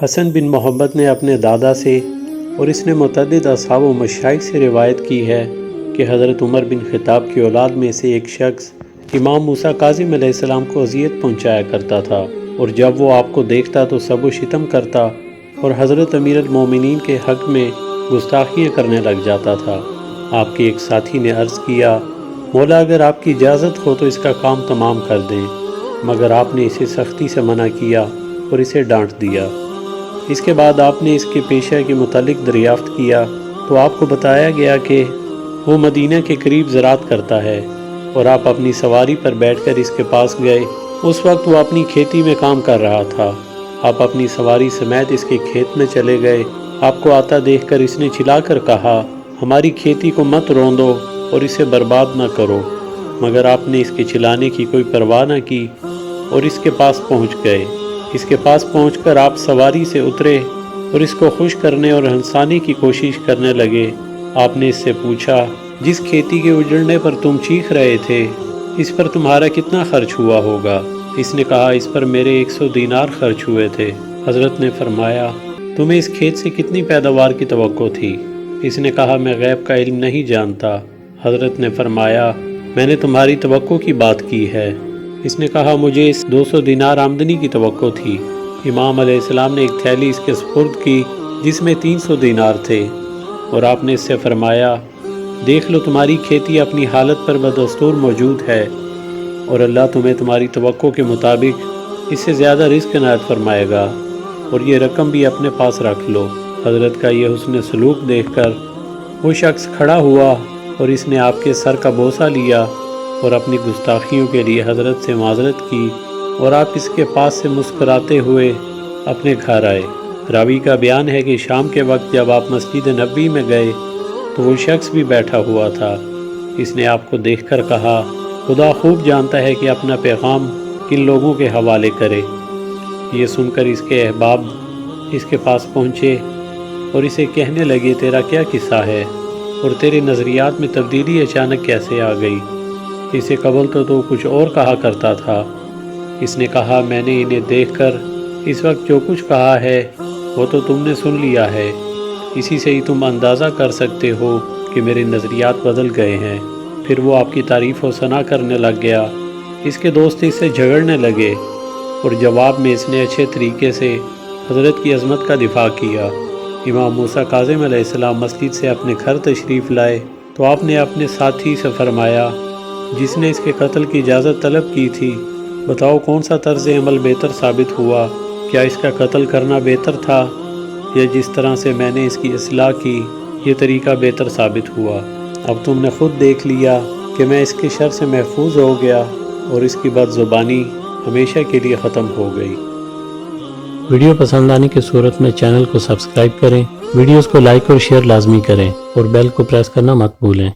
حسن بن محمد نے اپنے دادا سے اور اس نے متعدد اصحاب و مشائخ سے روایت کی ہے کہ حضرت عمر بن خطاب کی اولاد میں سے ایک شخص امام موسیٰ کاظم علیہ السلام کو اذیت پہنچایا کرتا تھا، اور جب وہ آپ کو دیکھتا تو سب و شتم کرتا اور حضرت امیر المومنین کے حق میں گستاخیاں کرنے لگ جاتا تھا۔ آپ کے ایک ساتھی نے عرض کیا، مولا اگر آپ کی اجازت ہو تو اس کا کام تمام کر دیں، مگر آپ نے اسے سختی سے منع کیا اور اسے ڈانٹ دیا۔ اس کے بعد آپ نے اس کے پیشہ کے متعلق دریافت کیا تو آپ کو بتایا گیا کہ وہ مدینہ کے قریب زراعت کرتا ہے، اور آپ اپنی سواری پر بیٹھ کر اس کے پاس گئے۔ اس وقت وہ اپنی کھیتی میں کام کر رہا تھا۔ آپ اپنی سواری سمیت اس کے کھیت میں چلے گئے۔ آپ کو آتا دیکھ کر اس نے چلا کر کہا، ہماری کھیتی کو مت روندو اور اسے برباد نہ کرو، مگر آپ نے اس کے چلانے کی کوئی پرواہ نہ کی اور اس کے پاس پہنچ گئے۔ اس کے پاس پہنچ کر آپ سواری سے اترے اور اس کو خوش کرنے اور ہنسانے کی کوشش کرنے لگے۔ آپ نے اس سے پوچھا، جس کھیتی کے اجڑنے پر تم چیخ رہے تھے، اس پر تمہارا کتنا خرچ ہوا ہوگا؟ اس نے کہا، اس پر میرے 100 دینار خرچ ہوئے تھے۔ حضرت نے فرمایا، تمہیں اس کھیت سے کتنی پیداوار کی توقع تھی؟ اس نے کہا، میں غیب کا علم نہیں جانتا۔ حضرت نے فرمایا، میں نے تمہاری توقع کی بات کی ہے۔ اس نے کہا، مجھے اس 200 دینار آمدنی کی توقع تھی۔ امام علیہ السلام نے ایک تھیلی اس کے سپرد کی جس میں 300 دینار تھے، اور آپ نے اس سے فرمایا، دیکھ لو تمہاری کھیتی اپنی حالت پر بدستور موجود ہے، اور اللہ تمہیں تمہاری توقع کے مطابق اس سے زیادہ رزق عنایت فرمائے گا، اور یہ رقم بھی اپنے پاس رکھ لو۔ حضرت کا یہ حسن سلوک دیکھ کر وہ شخص کھڑا ہوا اور اس نے آپ کے سر کا بوسہ لیا اور اپنی گستاخیوں کے لیے حضرت سے معذرت کی، اور آپ اس کے پاس سے مسکراتے ہوئے اپنے گھر آئے۔ راوی کا بیان ہے کہ شام کے وقت جب آپ مسجد نبوی میں گئے تو وہ شخص بھی بیٹھا ہوا تھا۔ اس نے آپ کو دیکھ کر کہا، خدا خوب جانتا ہے کہ اپنا پیغام کن لوگوں کے حوالے کرے۔ یہ سن کر اس کے احباب اس کے پاس پہنچے اور اسے کہنے لگے، تیرا کیا قصہ ہے اور تیرے نظریات میں تبدیلی اچانک کیسے آ گئی؟ اسے قبل تو کچھ اور کہا کرتا تھا۔ اس نے کہا، میں نے انہیں دیکھ کر اس وقت جو کچھ کہا ہے وہ تو تم نے سن لیا ہے، اسی سے ہی تم اندازہ کر سکتے ہو کہ میرے نظریات بدل گئے ہیں۔ پھر وہ آپ کی تعریف و ثنا کرنے لگ گیا۔ اس کے دوست اس سے جھگڑنے لگے، اور جواب میں اس نے اچھے طریقے سے حضرت کی عظمت کا دفاع کیا۔ امام موسیٰ کاظم علیہ السلام مسجد سے اپنے گھر تشریف لائے تو آپ نے اپنے ساتھی سے فرمایا، جس نے اس کے قتل کی اجازت طلب کی تھی، بتاؤ کون سا طرز عمل بہتر ثابت ہوا؟ کیا اس کا قتل کرنا بہتر تھا، یا جس طرح سے میں نے اس کی اصلاح کی یہ طریقہ بہتر ثابت ہوا؟ اب تم نے خود دیکھ لیا کہ میں اس کے شر سے محفوظ ہو گیا اور اس کی بد زبانی ہمیشہ کے لیے ختم ہو گئی۔ ویڈیو پسند آنے کی صورت میں چینل کو سبسکرائب کریں، ویڈیوز کو لائک اور شیئر لازمی کریں، اور بیل کو پریس کرنا مت بھولیں۔